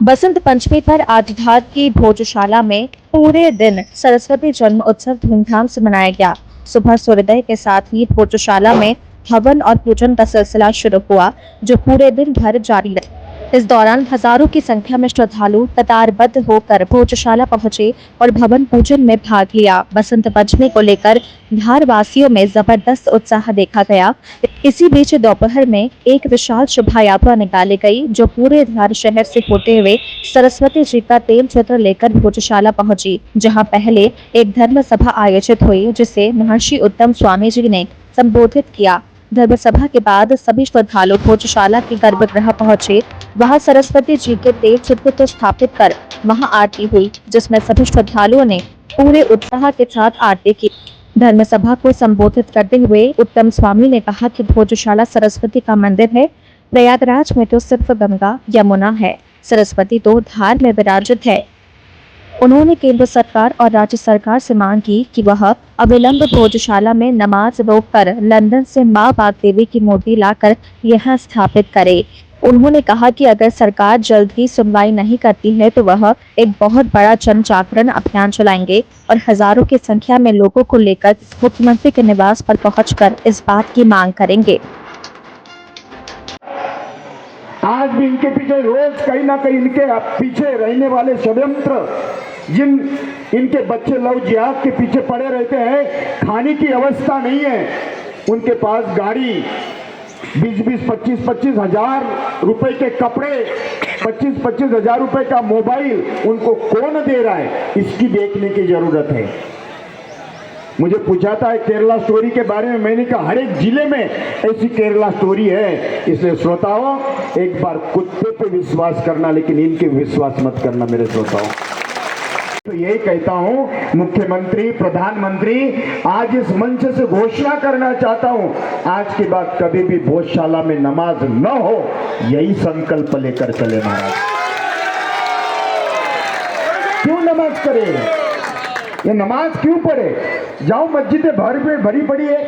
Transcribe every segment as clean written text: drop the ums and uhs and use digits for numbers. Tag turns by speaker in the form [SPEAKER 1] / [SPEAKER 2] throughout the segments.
[SPEAKER 1] बसंत पंचमी पर आदिधार की भोजशाला में पूरे दिन सरस्वती जन्म उत्सव धूमधाम से मनाया गया। सुबह सूर्योदय के साथ ही भोजशाला में हवन और पूजन का सिलसिला शुरू हुआ, जो पूरे दिन भर जारी रहा। इस दौरान हजारों की संख्या में श्रद्धालु कतारबद्ध होकर भोजशाला पहुंचे और भवन पूजन में भाग लिया। बसंत पंचमी को लेकर धार वासियों में जबरदस्त उत्साह देखा गया। इसी बीच दोपहर में एक विशाल शोभा यात्रा निकाली गई, जो पूरे धार शहर से होते हुए सरस्वती जी का तेल चित्र लेकर भोजशाला पहुंची, जहां पहले एक धर्म सभा आयोजित हुई, जिसे महर्षि उत्तम स्वामी जी ने संबोधित किया। धर्म सभा के बाद सभी श्रद्धालु भोजशाला के गर्भगृह पहुंचे। वहां सरस्वती जी के तेल चित्र को स्थापित कर महाआरती हुई, जिसमें सभी श्रद्धालुओं ने पूरे उत्साह के साथ आरती की। धर्म सभा को संबोधित करते हुए उत्तम स्वामी ने कहा कि भोजशाला सरस्वती का मंदिर है। प्रयागराज में तो सिर्फ गंगा यमुना है, सरस्वती तो धार में विराजित है। उन्होंने केंद्र सरकार और राज्य सरकार से मांग की कि वह अविलंब भोजशाला में नमाज रोककर लंदन से मां वाग्देवी की मूर्ति लाकर यहां स्थापित करे। उन्होंने कहा कि अगर सरकार जल्द ही सुनवाई नहीं करती है तो वह एक बहुत बड़ा जन जागरण अभियान चलाएंगे और हजारों की संख्या में लोगों को लेकर मुख्यमंत्री के निवास पर पहुंचकर इस बात की मांग करेंगे।
[SPEAKER 2] आज भी इनके पीछे रोज कहीं ना कहीं इनके पीछे रहने वाले षड्यंत्र, जिन इनके बच्चे लव जिहाद के पीछे पड़े रहते हैं, खाने की अवस्था नहीं है, उनके पास गाड़ी 20-20, 25-25 हजार रुपए के कपड़े, 25-25 हजार रुपए का मोबाइल उनको कौन दे रहा है, इसकी देखने की जरूरत है। मुझे पूछा था केरला स्टोरी के बारे में, मैंने कहा हर एक जिले में ऐसी केरला स्टोरी है। इसलिए श्रोताओं, एक बार कुत्ते पे विश्वास करना, लेकिन इनके विश्वास मत करना मेरे श्रोताओं। तो यही कहता हूं, मुख्यमंत्री, प्रधानमंत्री, आज इस मंच से घोषणा करना चाहता हूं, आज के बाद कभी भी भोजशाला में नमाज न हो, यही संकल्प लेकर चले महाराज। क्यों नमाज करे, ये नमाज क्यों पढ़े? जाओ मस्जिदें भरी पड़ी है,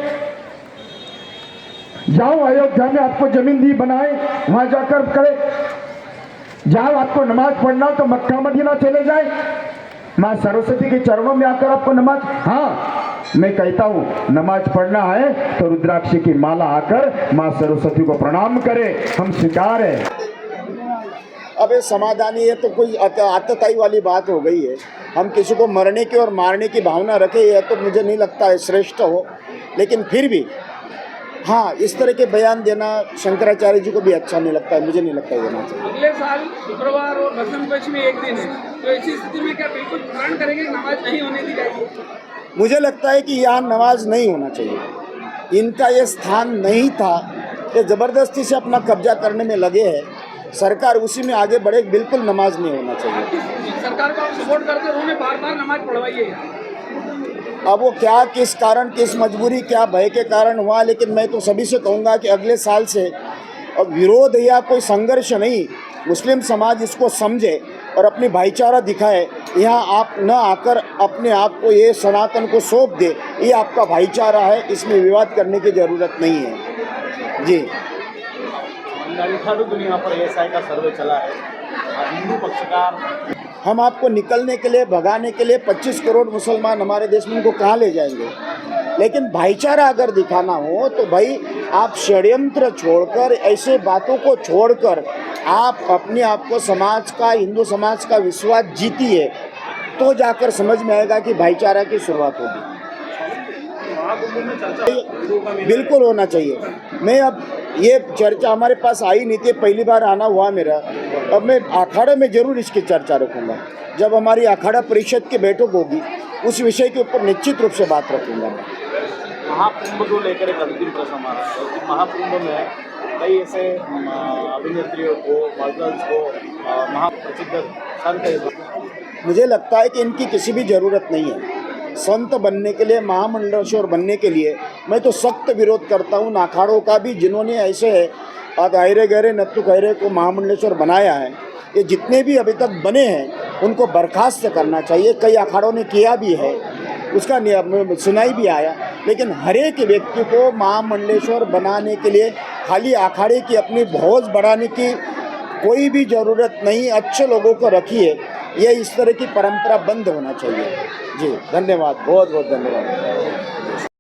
[SPEAKER 2] जाओ अयोध्या में आपको जमीन दी बनाए, वहां जाकर करे। जाओ आपको नमाज पढ़ना हो तो मक्का मदीना चले जाए, मां सरस्वती के चरणों में आकर आपको नमाज। हाँ, मैं कहता हूं, नमाज पढ़ना है तो रुद्राक्ष की माला आकर मां सरस्वती को प्रणाम करे, हम स्वीकार है।
[SPEAKER 3] अब ये समाधानी है तो कोई आतताई वाली बात हो गई है। हम किसी को मरने की और मारने की भावना रखे, यह तो मुझे नहीं लगता है श्रेष्ठ हो। लेकिन फिर भी हाँ, इस तरह के बयान देना शंकराचार्य जी को भी अच्छा नहीं लगता है, मुझे नहीं लगता है देना चाहिए।
[SPEAKER 4] अगले साल शुक्रवार और बसंत पंचमी एक दिन है, तो ऐसी स्थिति में क्या बिल्कुल प्रण करेंगे कि नमाज नहीं होने दी जाएगी?
[SPEAKER 3] मुझे लगता है कि यहाँ नमाज नहीं होना चाहिए। इनका ये स्थान नहीं था, ये ज़बरदस्ती से अपना कब्जा करने में लगे हैं। सरकार उसी में आगे बढ़े, बिल्कुल नमाज नहीं होना चाहिए।
[SPEAKER 4] सरकार को आप सपोर्ट करते हो, उन्हें बार-बार नमाज पढ़वाइए।
[SPEAKER 3] अब वो क्या, किस कारण, किस मजबूरी, क्या भय के कारण हुआ, लेकिन मैं तो सभी से कहूँगा कि अगले साल से अब विरोध या कोई संघर्ष नहीं, मुस्लिम समाज इसको समझे और अपनी भाईचारा दिखाए। यहाँ आप न आकर अपने आप को, ये सनातन को सौंप दे, ये आपका भाईचारा है, इसमें विवाद करने की ज़रूरत नहीं है जी।
[SPEAKER 5] दुनिया पर एएसआई का सर्वे चला है, हिंदू पक्षकार,
[SPEAKER 3] हम आपको निकलने के लिए, भगाने के लिए 25 करोड़ मुसलमान हमारे देश में, उनको कहाँ ले जाएंगे? लेकिन भाईचारा अगर दिखाना हो तो भाई आप षड्यंत्र छोड़कर, ऐसे बातों को छोड़कर आप अपने आप को समाज का, हिंदू समाज का विश्वास जीतिए, तो जाकर समझ में आएगा कि भाईचारा की शुरुआत होगी। बिल्कुल होना चाहिए। मैं अब ये चर्चा हमारे पास आई नहीं थी, पहली बार आना हुआ मेरा। अब मैं अखाड़े में जरूर इसकी चर्चा रखूँगा। जब हमारी अखाड़ा परिषद की बैठक होगी, उस विषय के ऊपर निश्चित रूप से बात रखूँगा मैं।
[SPEAKER 5] महाकुंभ को लेकर एक अंतिम प्रश्न हमारा, क्योंकि महाकुंभ में कई ऐसे अभिनेत्रियों को, मॉडल्स को, महाप्रसिद्ध संत,
[SPEAKER 3] मुझे लगता है कि इनकी किसी भी ज़रूरत नहीं है। संत बनने के लिए, महामंडलेश्वर बनने के लिए मैं तो सख्त विरोध करता हूँ अखाड़ों का भी, जिन्होंने ऐसे अरे गहरे नत्थु खैरे को महामंडलेश्वर बनाया है। ये जितने भी अभी तक बने हैं उनको बर्खास्त करना चाहिए। कई अखाड़ों ने किया भी है, उसका सुनाई भी आया, लेकिन हर एक व्यक्ति को महामंडलेश्वर बनाने के लिए खाली अखाड़े की अपनी भौज बढ़ाने की कोई भी ज़रूरत नहीं, अच्छे लोगों को रखिए। ये इस तरह की परंपरा बंद होना चाहिए। जी धन्यवाद, बहुत बहुत धन्यवाद।